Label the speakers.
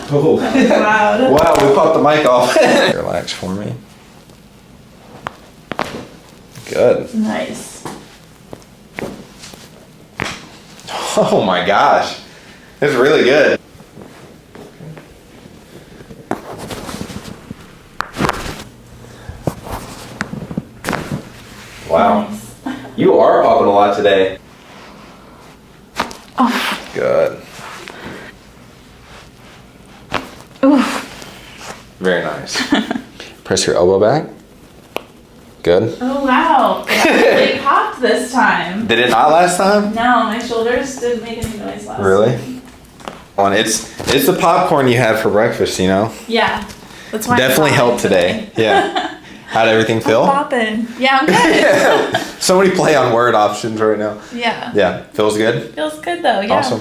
Speaker 1: Oh.
Speaker 2: Loud.
Speaker 1: Wow, we popped the mic off. Relax for me. Good.
Speaker 2: Nice.
Speaker 1: Oh my gosh. It's really good. Wow.
Speaker 2: Nice.
Speaker 1: You are popping a lot today.
Speaker 2: Oh.
Speaker 1: Good.
Speaker 2: Oof.
Speaker 1: Very nice. Press your elbow back. Good.
Speaker 2: Oh wow. It really popped this time.
Speaker 1: Did it not last time?
Speaker 2: No, my shoulders didn't make any noise last
Speaker 1: Really?
Speaker 2: time.
Speaker 1: On it's the popcorn you had for breakfast, you know.
Speaker 2: Yeah. That's why
Speaker 1: Definitely
Speaker 2: I'm
Speaker 1: helped today. Yeah. How'd everything feel?
Speaker 2: Popping. Yeah, I'm good.
Speaker 1: So many play on word options right now.
Speaker 2: Yeah.
Speaker 1: Yeah. Feels good.
Speaker 2: Feels good though. Yeah.
Speaker 1: Awesome.